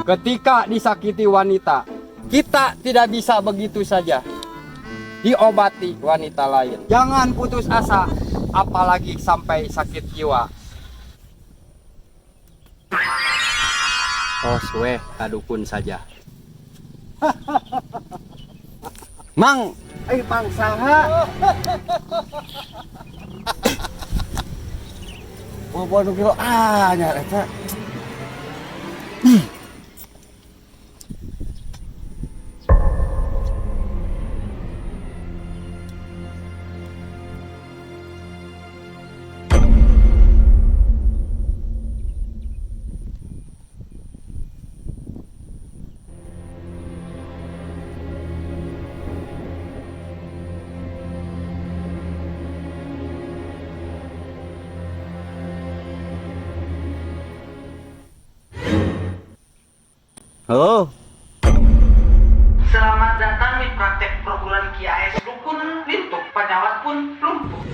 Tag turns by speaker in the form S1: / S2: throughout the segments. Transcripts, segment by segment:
S1: Ketika disakiti wanita, kita tidak bisa begitu saja diobati wanita lain. Jangan putus asa, apalagi sampai sakit jiwa. Oh suwe, kadukun saja. Mang, Mang saha?
S2: Mau kilo anyar eta.
S1: Oh,
S3: Selamat datang di praktek perguruan KIAS Dukun Lintuk, penyawat pun lumpuh.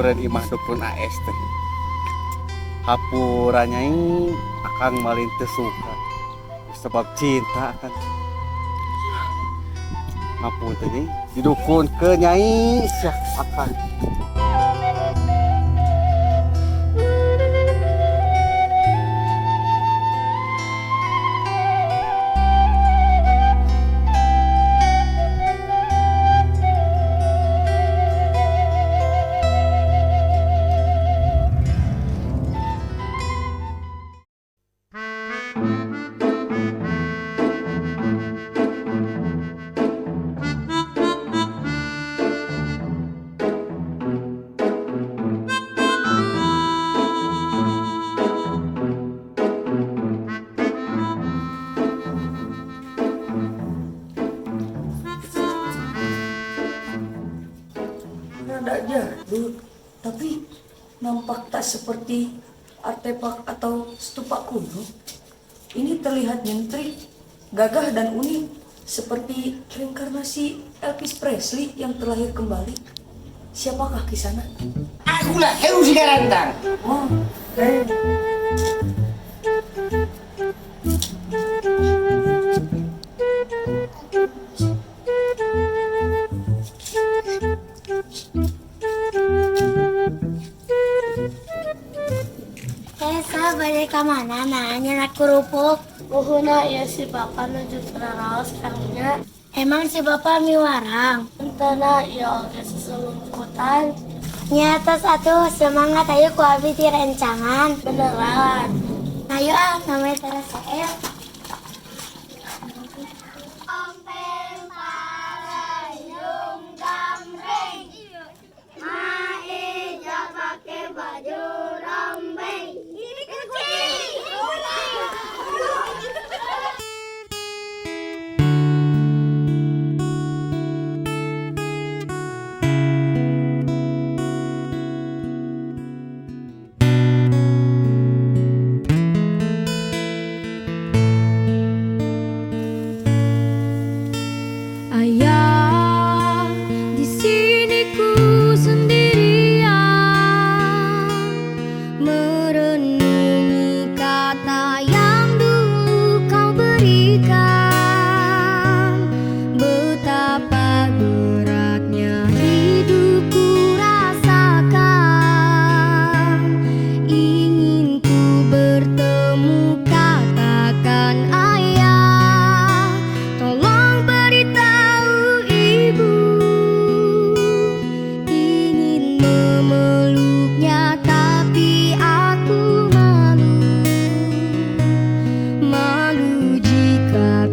S2: meren imah dukun AS teh. Hapurannya ini akan malin suka sebab cinta kan. Ngapunten nih didukun ke nyai sia akan.
S4: Rada jadul, tapi nampak tak seperti artefak atau stupa kuno. Ini terlihat nyentrik, gagah dan unik, seperti reinkarnasi Elvis Presley yang terlahir kembali. Siapakah kisana?
S5: Akulah Heru Sigarantang.
S4: Oh,
S6: Sa balik ka mana nanya nak kerupuk. Uhuna ya si bapak nuju teraraos kaminya. Emang si bapak miwarang. Entana ya oke seselumputan. Nyata satu semangat ayo ku abdi di rencangan. Beneran. Ayo namanya terasa
S7: Ayah, di sini ku sendirian merenungi kata yang dulu kau berikan. Betapa beratnya hidupku rasakan. Ingin ku bertemu, katakan ayah, tolong beritahu ibu. Ingin memeluknya tapi aku malu. Malu jika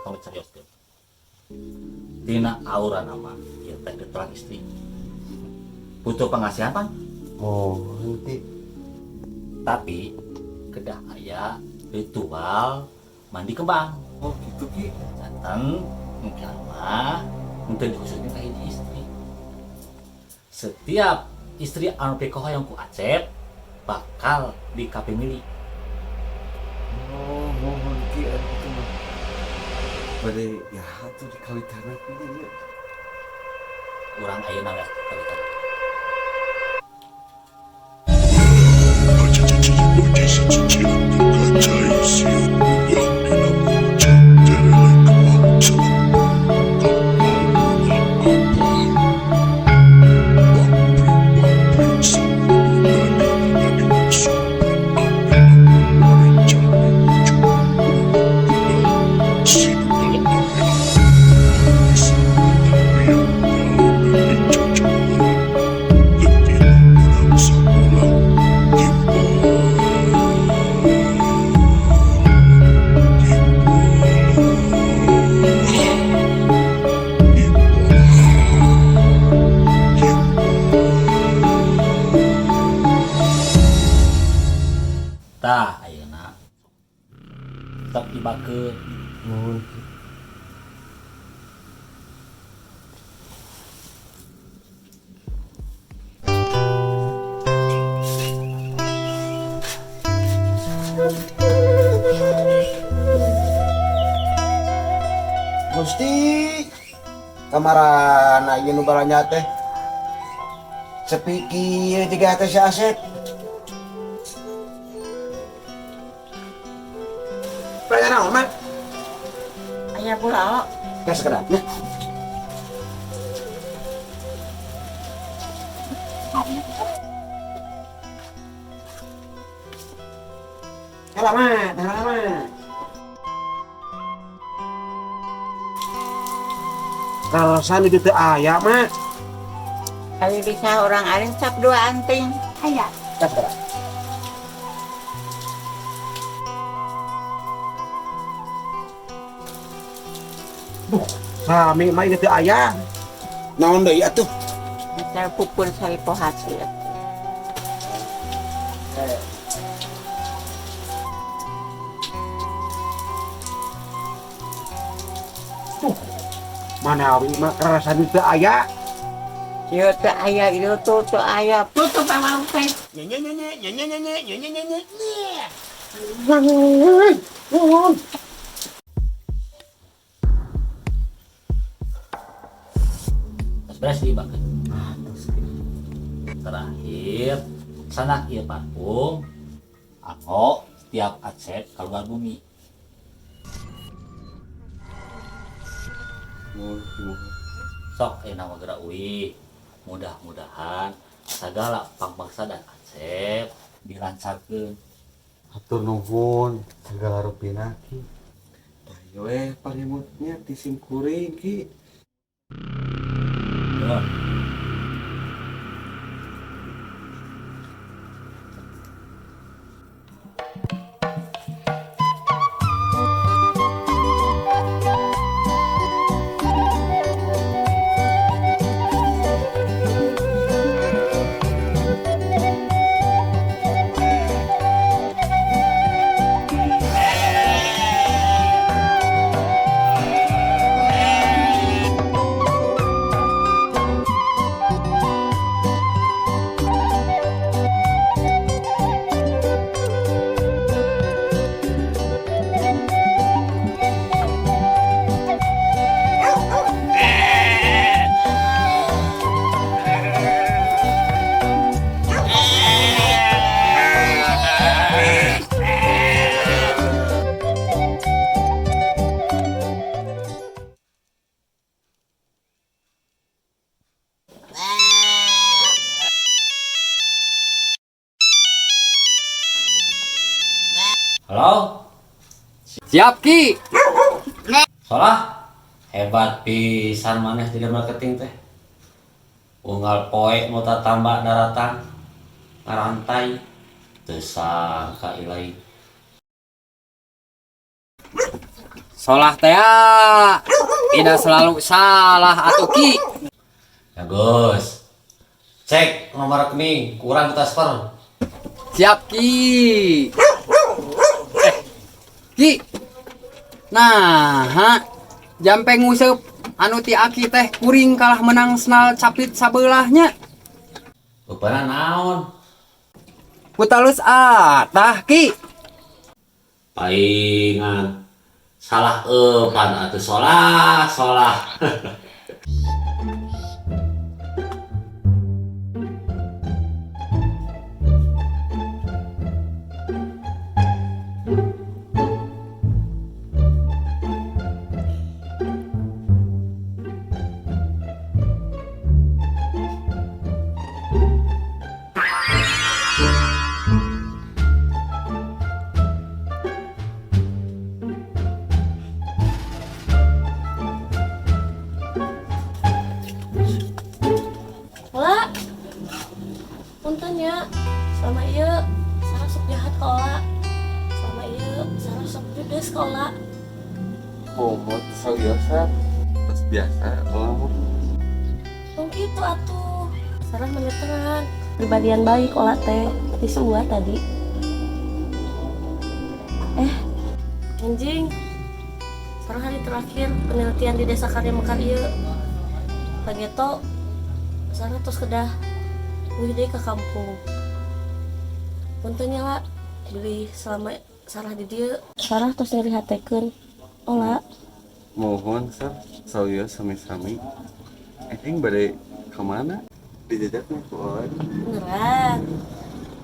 S8: kamu carioskeun. Tina aura nama ieu teh terang istri. Butuh pengasihan pan?
S2: Oh, nanti.
S8: Tapi kedah aya ritual mandi kembang.
S2: Oh, gitu Ki.
S8: Jantan mungkin mah untuk dikhususkan ke hiji istri. Setiap istri anu pikoh yang ku Acep bakal dikapemili.
S2: Oh, mohon Ki itu mah. Pada ya tuh di kawitanna ya.
S8: Urang ayeuna we kawitan. Tah ayeuna sok dibakeun.
S2: Mohon Ki.
S5: Gusti kamarana ieu nu balanya teh sepi kieu jiga teh si Asep. Peranya naon mah?
S9: Aya bulalo.
S5: Gas kedatnya. Halaman, halaman. Kalau sana itu ayam mah.
S9: Kali bisa orang alim cap 2 anting. Aya.
S5: Gas kedat. Sami mah itu ayam. Naon deui atuh?
S9: Hasil pupur salipo hasil.
S5: Manawi mah kerasan itu aya.
S9: Ieu teh aya, ieu tuh aya. Tutup sama teh.
S8: Beres dibakeun. Terakhir sanak ieu parfum anggo setiap Acep keluar bumi. Sok nama gerak uih. Mudah-mudahan segala pangmaksa dan Acep dilancarkeun.
S2: Hatur nuhun segala rupina Ki. Ayo palimutnya disingkuring Ki.
S8: Nuhun. Halo?
S1: Siap Ki.
S8: Salah? Hebat pisan maneh jadi marketing teh. Unggal poe nu tatamba daratan ngarantai teu sangka ilahi.
S1: Solah teh tidak selalu salah atuh Ki.
S8: Ya Gus, cek nomor rekening kurang transfer.
S1: Siap Ki. Ki. Nah, jampe nguseup anu ti Aki teh kuring kalah menang senal capit sabelahnya.
S8: Rupana naon?
S1: Putalus tah Ki.
S8: Palingan salah pan atuh solah.
S6: Ola, punten ya. Selama iya, Sarah sok jahat ke Ola. Selama iya, Sarah sok judes ke Ola.
S2: Momot biasa. Terus biasa ngomong.
S6: Mungkin itu atuh. Sarah menyeteran. Pribadian baik Ola teh. Di semua tadi. Anjing. Sarah hari terakhir penelitian di desa Karya Mekar ieu. Pageto Sarah terus kedah wih deh ke kampung. Puntennya lah beli selama Sarah di dia. Sarah terus nyari hatekeun. Ola.
S2: Mohon sir, saya sami-sami. Anjing bade kemana? Dijajaknya ke orang.
S6: Beneran.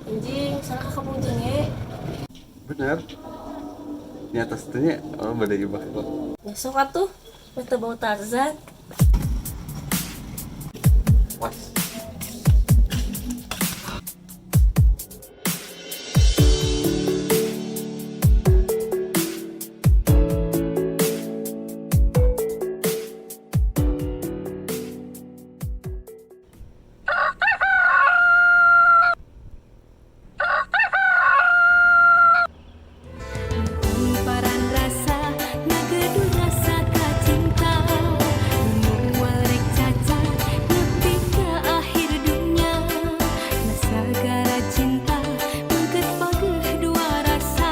S6: Anjing, Sarah ke kampung jenge.
S2: Bener. Di atas tuhnya orang bade ibah kok.
S6: Besok atuh, kita bawa Tarzan.
S2: Was.
S7: Umparan rasa ngagedu rasa kacinta mual rek caca nepi ka akhir dunya nasagara cinta mangket pageuh dua rasa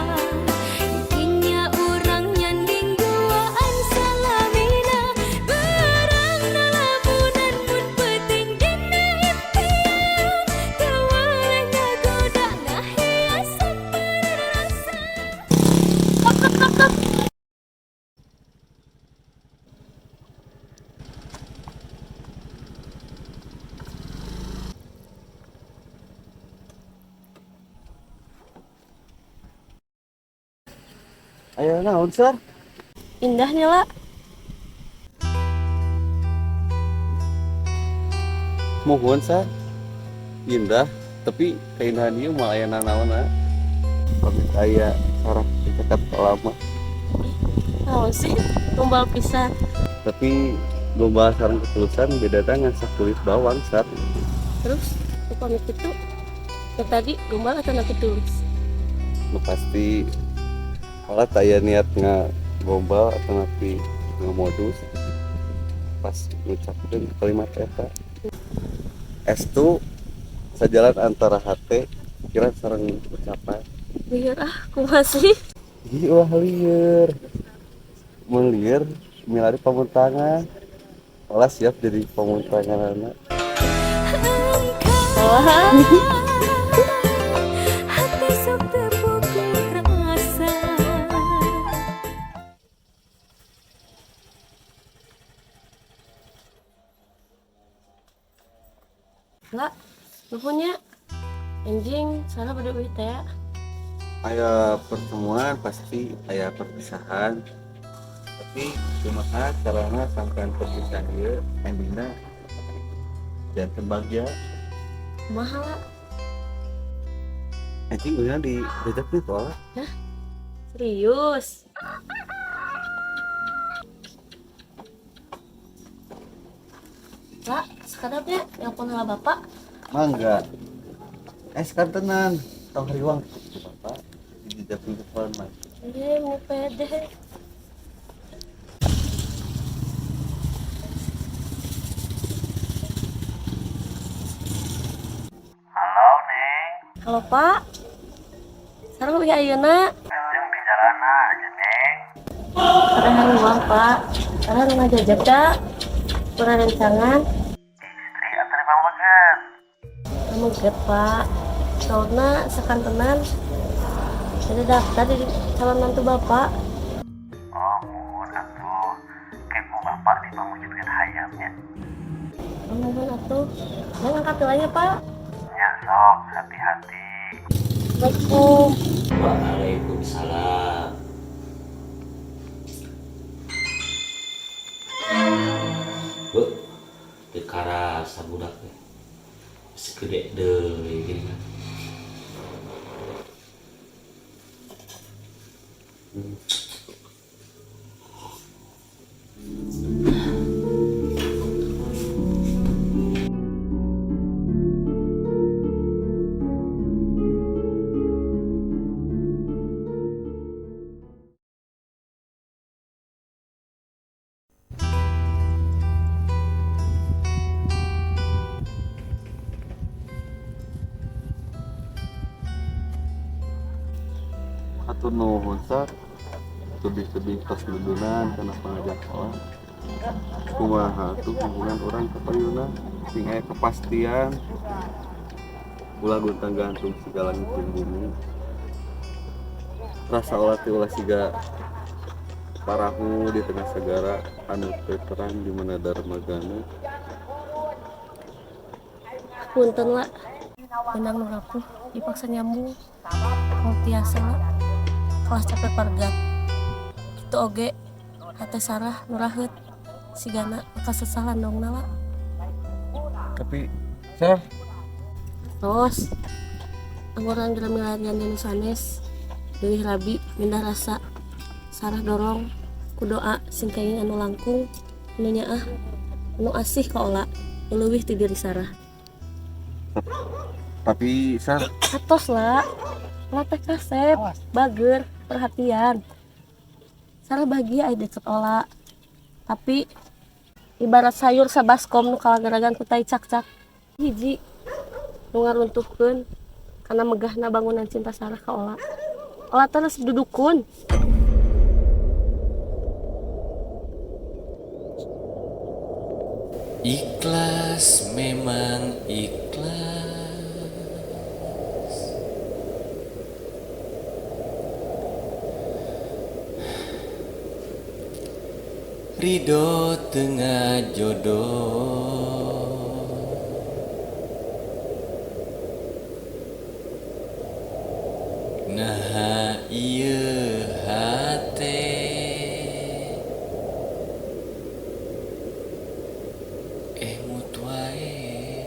S7: intinya urang nyanding duaan salamina barang nalabunan mun penting dina impian kawalanya goda ngahiasan rasa.
S2: Ayo naon sir?
S6: Indahnya lah.
S2: Mohon sir. Indah, tapi keindahan ieu mah aya nanaonna. Pamit aya saraf dicekat lama.
S6: Naon sih? Tumbal pisan.
S2: Tapi lomba sarang ketulusan beda dengan kulit bawang sir.
S6: Terus, aku pamit itu. Yang tadi, gombal atau nanti tulis.
S2: Nu pasti kalau taya niat gombal atau nanti modus pas ngucapkeun kalimat eta. Estu sejalan antara hate pikiran sareng ucapan.
S6: Liar aku masih.
S2: Ih wah lieur. Mun lieur milari pamuntangan. Olah siap jadi pamuntangan anak.
S6: Wah.
S7: Hati sok terpukul rasa.
S6: Lah, nuhunnya. Anjing, Sarah pada wih teh.
S2: Aya pertemuan pasti aya perpisahan. Tapi cuma carana sampean perpisahan ieu endingna janten bahagia.
S6: Mahal lah.
S2: Anjing udah di jejak nih soalnya.
S6: Serius. Pak, sekadapnya yang pun lah bapak.
S2: Mangga. Sekarang tenan. Tong hariwang. Bapak di jejak nih soal mah.
S6: Iya, mau pede. Halo Pak, sekarang lagi ayeuna. Karena uang Pak, karena lu ngajak dah, kurang rencangan. Kamu get Pak, soalnya sekantenan ada daftar di calon mantu Bapak. Mohon atuh, jangan angkat aja Pak. Ya sok, hati-hati. Assalamualaikum.
S8: Waalaikumsalam. Bu, dekara sabudak teh. Segede deui gini kan.
S2: Atau nuhun sar sedih-sedih pas ludunan karena pengajak sekolah kumaha tuh hubungan orang ke payuna sing aya kepastian ulah gontang gantung segala ngeukeun bumi rasa olah teh ulah siga parahu di tengah segara anu teu terang di mana darmagana.
S6: Punten lah, benang nu rapuh dipaksa nyambung. Mau tiasa lah, kelas capek pargat. Itu oge, hati Sarah nuraheut sigana maka sesalan dong nala.
S2: Tapi sar
S6: Tos, angguran dalam milarian di sanes, deui rabi mindah rasa. Sarah dorong ku doa sing kenging anu langkung, anu nyaah, anu asih ka ola, leuwih ti diri Sarah.
S2: tapi sar
S6: Atos lah, latih kasep, bager, perhatian. Sarah bahagia aya deket ola. Tapi ibarat sayur sabaskom nu kalagaragan ku tai cak-cak. Hiji nu ngaruntuhkeun karena megahna bangunan cinta Sarah ka ola. Ola terus dudukun.
S10: Ikhlas memang ikhlas. Ridho tengah jodoh. Nah ieu hate emut wae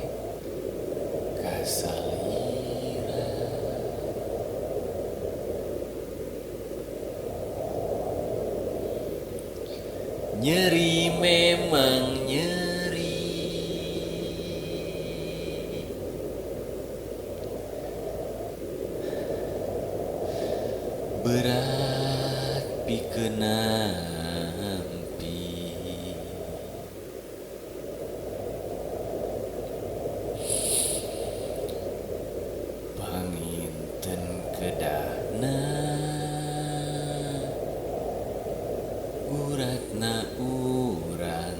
S10: kasalira. Nyeri memang nyeri, berat pikeun nampi. Panginten kedahna uratna urang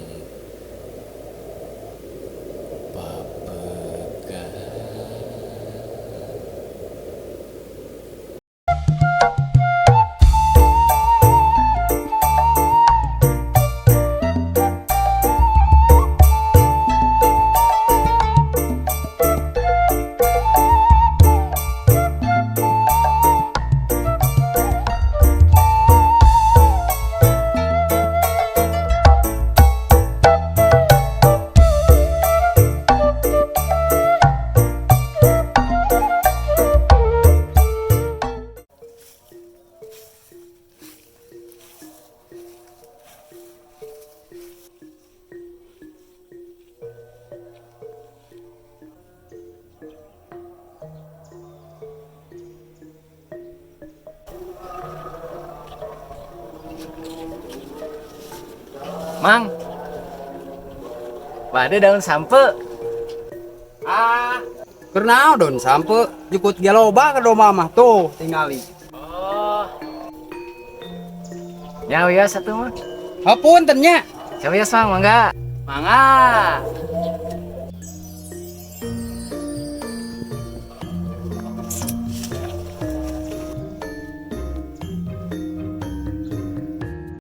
S10: papegah.
S11: Mang, bade daun sampe.
S1: Ah, Kernaon sampai jukut geloba ke domah mah tuh tingali.
S11: Ya wios satu mah.
S1: Hapunten nya.
S11: Wios mah mangga.
S1: Mangga.